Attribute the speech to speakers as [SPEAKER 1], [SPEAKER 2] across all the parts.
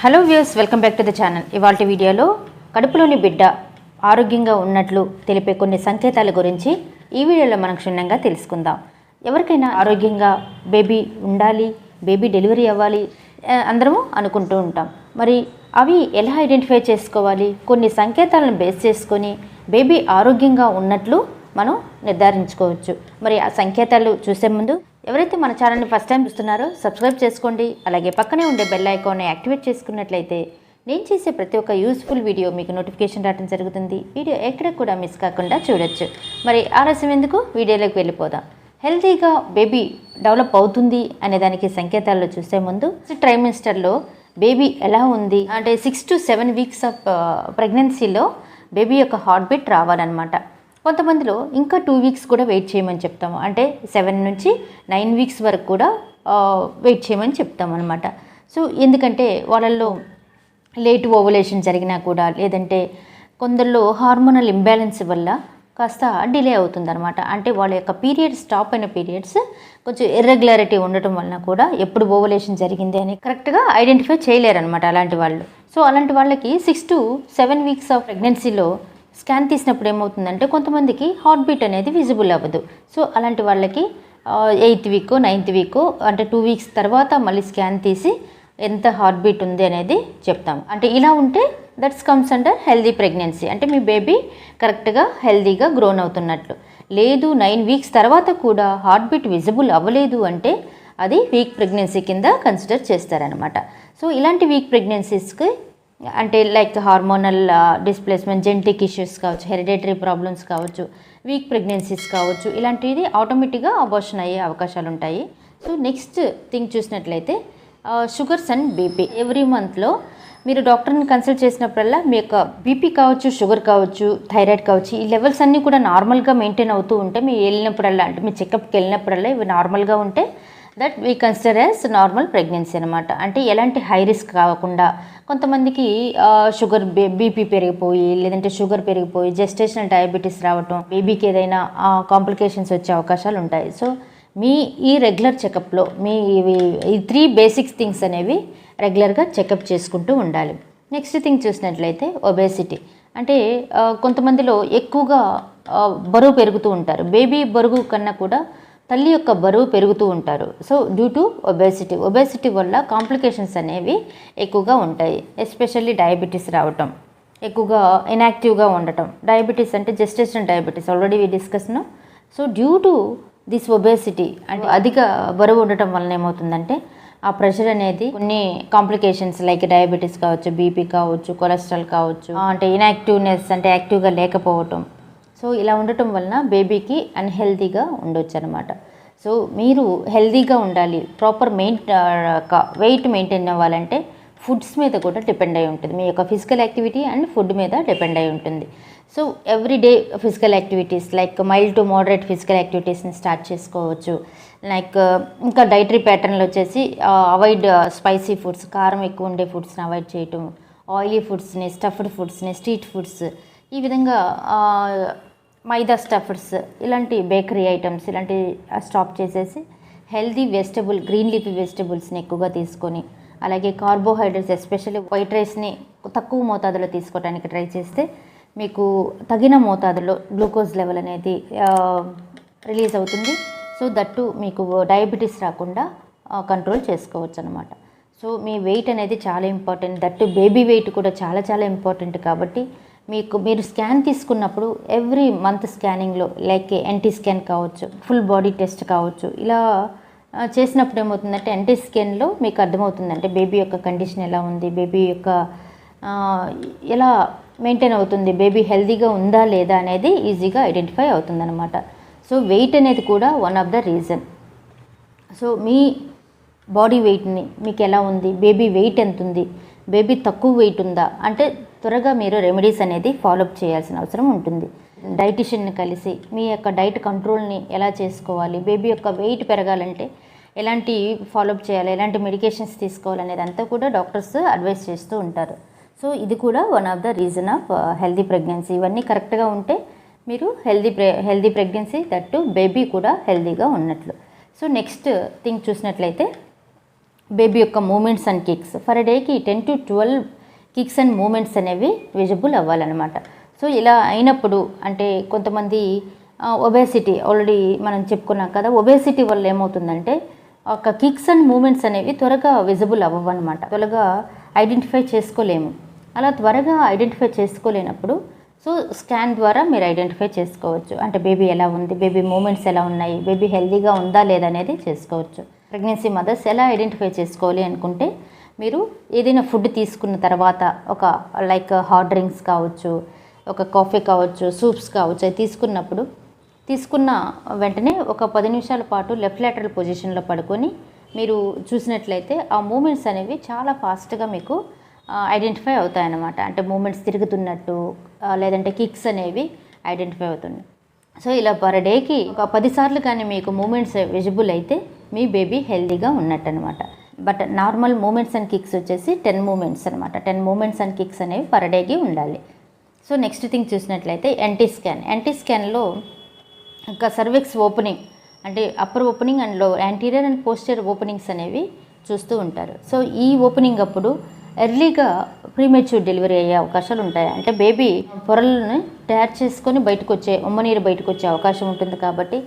[SPEAKER 1] Hello views, welcome back to the channel. ఇవాళ వీడియోలో కడుపులోని బిడ్డ ఆరోగ్యంగా ఉన్నట్లు తెలిపే కొన్ని సంకేతాల గురించి ఈ వీడియోలో మనం క్షుణ్ణంగా తెలుసుకుందాం. ఎవరికైనా ఆరోగ్యంగా బేబీ ఉండాలి, బేబీ డెలివరీ అవ్వాలి అందరము అనుకుంటూ ఉంటాం. మరి అవి ఎలా ఐడెంటిఫై చేసుకోవాలి? కొన్ని సంకేతాలను బేస్ చేసుకొని బేబీ ఆరోగ్యంగా ఉన్నట్లు మనం నిర్ధారించుకోవచ్చు. మరి ఆ సంకేతాలు చూసే ముందు ఎవరైతే మన ఛానల్ని ఫస్ట్ టైం చూస్తున్నారో సబ్స్క్రైబ్ చేసుకోండి. అలాగే పక్కనే ఉండే బెల్ ఐకాన్ని యాక్టివేట్ చేసుకున్నట్లయితే నేను చేసే ప్రతి ఒక్క యూస్ఫుల్ వీడియో మీకు నోటిఫికేషన్ రావడం జరుగుతుంది. వీడియో ఎక్కడ కూడా మిస్ కాకుండా చూడొచ్చు. మరి ఆలస్యం ఎందుకు, వీడియోలోకి వెళ్ళిపోదాం. హెల్తీగా బేబీ డెవలప్ అవుతుంది అనే దానికి సంకేతాల్లో చూసే ముందు ట్రైమిస్టర్లో బేబీ ఎలా ఉంది అంటే 6 to 7 వీక్స్ ఆఫ్ ప్రెగ్నెన్సీలో బేబీ యొక్క హార్ట్ బీట్ రావాలన్నమాట. కొంతమందిలో ఇంకా 2 వీక్స్ కూడా వెయిట్ చేయమని చెప్తాము. అంటే 7 నుంచి 9 వీక్స్ వరకు కూడా వెయిట్ చేయమని చెప్తాము అనమాట. సో ఎందుకంటే వాళ్ళల్లో లేట్ ఓవులేషన్ జరిగినా కూడా, లేదంటే కొందరిలో హార్మోనల్ ఇంబ్యాలెన్స్ వల్ల కాస్త డిలే అవుతుందన్నమాట. అంటే వాళ్ళ యొక్క పీరియడ్స్ స్టాప్ అయిన పీరియడ్స్ కొంచెం ఇర్రెగ్యులారిటీ ఉండటం వలన కూడా ఎప్పుడు ఓవులేషన్ జరిగింది అని కరెక్ట్గా ఐడెంటిఫై చేయలేరనమాట అలాంటి వాళ్ళు. సో అలాంటి వాళ్ళకి 6 to 7 వీక్స్ ఆఫ్ ప్రెగ్నెన్సీలో స్కాన్ తీసినప్పుడు ఏమవుతుందంటే కొంతమందికి హార్ట్ బీట్ అనేది విజిబుల్ అవ్వదు. సో అలాంటి వాళ్ళకి 8th వీక్ 9th వీక్ అంటే 2 వీక్స్ తర్వాత మళ్ళీ స్కాన్ తీసి ఎంత హార్ట్ బీట్ ఉంది అనేది చెప్తాం. అంటే ఇలా ఉంటే that's comes under healthy pregnancy. అంటే మీ బేబీ కరెక్ట్గా హెల్దీగా గ్రోన్ అవుతున్నట్లు. లేదు 9 వీక్స్ తర్వాత కూడా హార్ట్ బీట్ విజిబుల్ అవ్వలేదు అంటే అది వీక్ ప్రెగ్నెన్సీ కింద కన్సిడర్ చేస్తారనమాట. సో ఇలాంటి వీక్ ప్రెగ్నెన్సీస్కి అంటే like hormonal displacement, genetic issues కావచ్చు, హెరిడేటరీ ప్రాబ్లమ్స్ కావచ్చు, వీక్ ప్రెగ్నెన్సీస్ కావచ్చు, ఇలాంటిది ఆటోమేటిక్గా అబార్షన్ అయ్యే అవకాశాలు ఉంటాయి. సో నెక్స్ట్ థింగ్ చూసినట్లయితే షుగర్స్ అండ్ బీపీ. ఎవ్రీ మంత్లో మీరు డాక్టర్ని కన్సల్ట్ చేసినప్పుడల్లా మీ యొక్క బీపీ కావచ్చు, షుగర్ కావచ్చు, థైరాయిడ్ కావచ్చు, ఈ లెవెల్స్ అన్నీ కూడా నార్మల్గా మెయింటైన్ అవుతూ ఉంటే మీరు వెళ్ళినప్పుడల్లా, అంటే మీ చెకప్కి వెళ్ళినప్పుడల్లా ఇవి నార్మల్గా ఉంటే that we consider as normal pregnancy అనమాట. అంటే ఎలాంటి హై రిస్క్ కాకుండా, కొంతమందికి షుగర్ బీపీ పెరిగిపోయి, లేదంటే షుగర్ పెరిగిపోయి జెస్టేషనల్ డయాబెటీస్ రావటం, బేబీకి ఏదైనా కాంప్లికేషన్స్ వచ్చే అవకాశాలు ఉంటాయి. సో మీ ఈ రెగ్యులర్ చెకప్లో మీ ఈ 3 బేసిక్స్ థింగ్స్ అనేవి రెగ్యులర్గా చెకప్ చేసుకుంటూ ఉండాలి. నెక్స్ట్ థింగ్ చూసినట్లయితే ఒబేసిటీ. అంటే కొంతమందిలో ఎక్కువగా బరువు పెరుగుతూ ఉంటారు. బేబీ బరువు కన్నా కూడా తల్లి యొక్క బరువు పెరుగుతూ ఉంటారు. సో డ్యూ టు ఒబేసిటీ వల్ల కాంప్లికేషన్స్ అనేవి ఎక్కువగా ఉంటాయి. ఎస్పెషల్లీ డయాబెటీస్ రావటం, ఎక్కువగా ఇన్యాక్టివ్గా ఉండటం. డయాబెటీస్ అంటే జెస్టేషనల్ డయాబెటీస్ ఆల్రెడీ వి డిస్కస్ను. So due to this obesity అంటే అధిక బరువు ఉండటం వలన ఏమవుతుందంటే ఆ ప్రెషర్ అనేది కొన్ని కాంప్లికేషన్స్ లైక్ డయాబెటీస్ కావచ్చు, బీపీ కావచ్చు, కొలెస్ట్రాల్ కావచ్చు, అంటే ఇన్యాక్టివ్నెస్ అంటే యాక్టివ్గా లేకపోవటం. సో ఇలా ఉండటం వలన బేబీకి అన్హెల్తీగా ఉండొచ్చు అనమాట. సో మీరు హెల్తీగా ఉండాలి, ప్రాపర్ వెయిట్ మెయింటైన్ అవ్వాలంటే ఫుడ్స్ మీద కూడా డిపెండ్ అయి ఉంటుంది. మీ యొక్క ఫిజికల్ యాక్టివిటీ అండ్ ఫుడ్ మీద డిపెండ్ అయి ఉంటుంది. So everyday physical activities like mild to moderate physical యాక్టివిటీస్ని స్టార్ట్ చేసుకోవచ్చు. లైక్ ఇంకా డైటరీ ప్యాటర్న్లో వచ్చేసి అవాయిడ్ స్పైసీ ఫుడ్స్, కారం ఎక్కువ ఉండే ఫుడ్స్ని అవాయిడ్ చేయటం, ఆయిలీ ఫుడ్స్ని, స్టఫ్డ్ ఫుడ్స్ని, స్ట్రీట్ ఫుడ్స్, ఈ విధంగా మైదా స్టఫర్స్, ఇలాంటి బేకరీ ఐటమ్స్ ఇలాంటి స్టాప్ చేసేసి హెల్దీ వెజిటబుల్, గ్రీన్ లీఫీ వెజిటబుల్స్ని ఎక్కువగా తీసుకొని, అలాగే కార్బోహైడ్రేట్స్ ఎస్పెషల్లీ వైట్ రైస్ని తక్కువ మోతాదులో తీసుకోవడానికి ట్రై చేస్తే మీకు తగిన మోతాదులో గ్లూకోజ్ లెవెల్ అనేది రిలీజ్ అవుతుంది. సో దట్టు మీకు డయాబెటీస్ రాకుండా కంట్రోల్ చేసుకోవచ్చు అనమాట. సో మీ వెయిట్ అనేది చాలా ఇంపార్టెంట్. దట్టు బేబీ వెయిట్ కూడా చాలా చాలా ఇంపార్టెంట్. కాబట్టి మీరు స్కాన్ తీసుకున్నప్పుడు ఎవ్రీ మంత్ స్కానింగ్లో లైక్ ఎన్టీ స్కాన్ కావచ్చు, ఫుల్ బాడీ టెస్ట్ కావచ్చు, ఇలా చేసినప్పుడు ఏమవుతుందంటే ఎన్టీ స్కాన్లో మీకు అర్థమవుతుందంటే బేబీ యొక్క కండిషన్ ఎలా ఉంది, బేబీ యొక్క ఎలా మెయింటైన్ అవుతుంది, బేబీ హెల్తీగా ఉందా లేదా అనేది ఈజీగా ఐడెంటిఫై అవుతుందన్నమాట. సో వెయిట్ అనేది కూడా one of the reason. So మీ బాడీ వెయిట్ని మీకు ఎలా ఉంది, బేబీ వెయిట్ ఎంత ఉంది, బేబీ తక్కువ వెయిట్ ఉందా అంటే త్వరగా మీరు రెమెడీస్ అనేది ఫాలోఅప్ చేయాల్సిన అవసరం ఉంటుంది. డైటిషియన్ని కలిసి మీ యొక్క డైట్ కంట్రోల్ని ఎలా చేసుకోవాలి, బేబీ యొక్క వెయిట్ పెరగాలంటే ఎలాంటి ఫాలోఅప్ చేయాలి, ఎలాంటి మెడికేషన్స్ తీసుకోవాలనేది అంతా కూడా డాక్టర్స్ అడ్వైస్ చేస్తూ ఉంటారు. సో ఇది కూడా one of the reason of healthy pregnancy. ఇవన్నీ కరెక్ట్గా ఉంటే మీరు హెల్దీ ప్రెగ్నెన్సీ, దట్టు బేబీ కూడా హెల్దీగా ఉన్నట్లు. సో నెక్స్ట్ థింగ్ చూసినట్లయితే బేబీ యొక్క మూమెంట్స్ అండ్ కిక్స్ ఫర్ డేకి 10 to 12 కిక్స్ అండ్ మూమెంట్స్ అనేవి విజిబుల్ అవ్వాలన్నమాట. సో ఇలా అయినప్పుడు అంటే కొంతమంది ఒబేసిటీ ఆల్రెడీ మనం చెప్పుకున్నాం కదా, ఒబేసిటీ వల్ల ఏమవుతుందంటే ఒక కిక్స్ అండ్ మూమెంట్స్ అనేవి త్వరగా విజిబుల్ అవ్వవన్నమాట, త్వరగా ఐడెంటిఫై చేసుకోలేము. అలా త్వరగా ఐడెంటిఫై చేసుకోలేనప్పుడు సో స్కాన్ ద్వారా మీరు ఐడెంటిఫై చేసుకోవచ్చు. అంటే బేబీ ఎలా ఉంది, బేబీ మూమెంట్స్ ఎలా ఉన్నాయి, బేబీ హెల్తీగా ఉందా లేదా అనేది చేసుకోవచ్చు. ప్రెగ్నెన్సీ మదర్స్ ఎలా ఐడెంటిఫై చేసుకోవాలి అనుకుంటే, మీరు ఏదైనా ఫుడ్ తీసుకున్న తర్వాత ఒక లైక్ హాట్ డ్రింక్స్ కావచ్చు, ఒక కాఫీ కావచ్చు, సూప్స్ కావచ్చు, అది తీసుకున్న వెంటనే ఒక 10 నిమిషాల పాటు లెఫ్ట్ లాటరల్ పొజిషన్లో పడుకొని మీరు చూసినట్లయితే ఆ మూమెంట్స్ అనేవి చాలా ఫాస్ట్గా మీకు ఐడెంటిఫై అవుతాయన్నమాట. అంటే మూమెంట్స్ తిరుగుతున్నట్టు లేదంటే కిక్స్ అనేవి ఐడెంటిఫై అవుతున్నాయి. సో ఇలా పర్ డేకి ఒక 10 సార్లు కానీ మీకు మూమెంట్స్ విజిబుల్ అయితే మీ బేబీ హెల్తీగా ఉన్నట్టు అనమాట. But normal movements and kicks వచ్చేసి 10 మూమెంట్స్ అనమాట. 10 మూమెంట్స్ అండ్ కిక్స్ అనేవి పర్ డేకి ఉండాలి. సో నెక్స్ట్ థింగ్ చూసినట్లయితే ఎన్టీ స్కాన్లో ఇంకా సర్విక్స్ ఓపెనింగ్ అంటే అప్పర్ ఓపెనింగ్ అండ్లో యాంటీరియర్ అండ్ పోస్టీరియర్ ఓపెనింగ్స్ అనేవి చూస్తూ ఉంటారు. సో ఈ ఓపెనింగ్ అప్పుడు ఎర్లీగా ప్రీమెచ్యూర్ డెలివరీ అయ్యే అవకాశాలు ఉంటాయి. అంటే బేబీ పొరలను తయారు చేసుకొని ఉమ్మనీరు బయటకు వచ్చే అవకాశం ఉంటుంది. కాబట్టి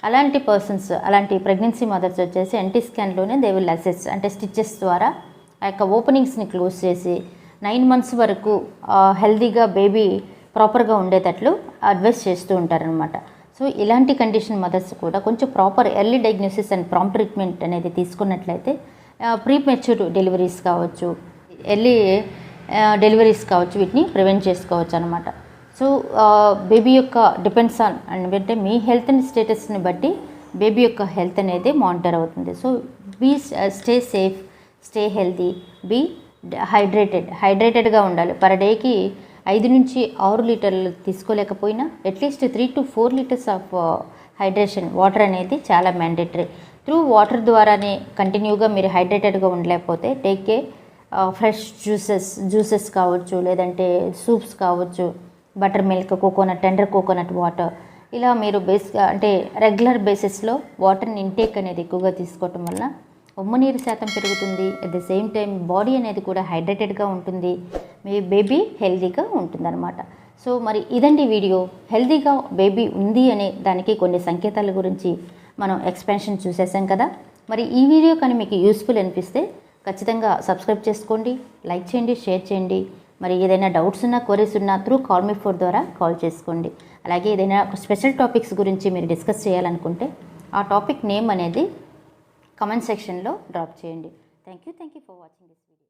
[SPEAKER 1] అలాంటి పర్సన్స్, అలాంటి ప్రెగ్నెన్సీ మదర్స్ వచ్చేసి ఎన్టీ స్కాన్లోనే దే విల్ అసెస్, అంటే స్టిచెస్ ద్వారా ఆ యొక్క ఓపెనింగ్స్ని క్లోజ్ చేసి 9 months వరకు హెల్తీగా బేబీ ప్రాపర్గా ఉండేటట్లు అడ్వైస్ చేస్తూ ఉంటారనమాట. సో ఇలాంటి కండిషన్ మదర్స్ కూడా కొంచెం proper early diagnosis and prompt treatment అనేది తీసుకున్నట్లయితే ప్రీమెచ్యూర్ డెలివరీస్ కావచ్చు, ఎర్లీ డెలివరీస్ కావచ్చు, వీటిని ప్రివెంట్ చేసుకోవచ్చు అనమాట. సో బేబీ యొక్క డిపెండ్స్ ఆన్ అంటే మీ హెల్త్ అండ్ స్టేటస్ని బట్టి బేబీ యొక్క హెల్త్ అనేది మానిటర్ అవుతుంది. So stay safe, stay healthy, be హైడ్రేటెడ్గా ఉండాలి. పర్ డేకి 5 నుంచి 6 లీటర్లు తీసుకోలేకపోయినా at least 3 to 4 litres of hydration water అనేది చాలా మ్యాండేటరీ. త్రూ వాటర్ ద్వారానే కంటిన్యూగా మీరు హైడ్రేటెడ్గా ఉండలేకపోతే టేక్ ఏ ఫ్రెష్ జ్యూసెస్ కావచ్చు, లేదంటే సూప్స్ కావచ్చు, buttermilk, tender coconut water, ఇలా మీరు బేస్గా అంటే రెగ్యులర్ బేసిస్లో వాటర్ని ఇంటేక్ అనేది ఎక్కువగా తీసుకోవటం వల్ల ఉమ్మనీరు శాతం పెరుగుతుంది. At the same time body అనేది కూడా హైడ్రేటెడ్గా ఉంటుంది, మీ బేబీ హెల్తీగా ఉంటుందన్నమాట. సో మరి ఇదండి వీడియో. హెల్తీగా బేబీ ఉంది అనే దానికి కొన్ని సంకేతాల గురించి మనం ఎక్స్పాన్షన్ చూసేసాం కదా. మరి ఈ వీడియో కానీ మీకు యూస్ఫుల్ అనిపిస్తే ఖచ్చితంగా సబ్స్క్రైబ్ చేసుకోండి, లైక్ చేయండి, షేర్ చేయండి. మరి ఏదైనా డౌట్స్ ఉన్నా, క్వరీస్ ఉన్నా త్రూ కాల్ మీ ఫోర్ ద్వారా కాల్ చేసుకోండి. అలాగే ఏదైనా స్పెషల్ టాపిక్స్ గురించి మీరు డిస్కస్ చేయాలనుకుంటే ఆ టాపిక్ నేమ్ అనేది కమెంట్ సెక్షన్లో డ్రాప్ చేయండి. Thank you for watching this video.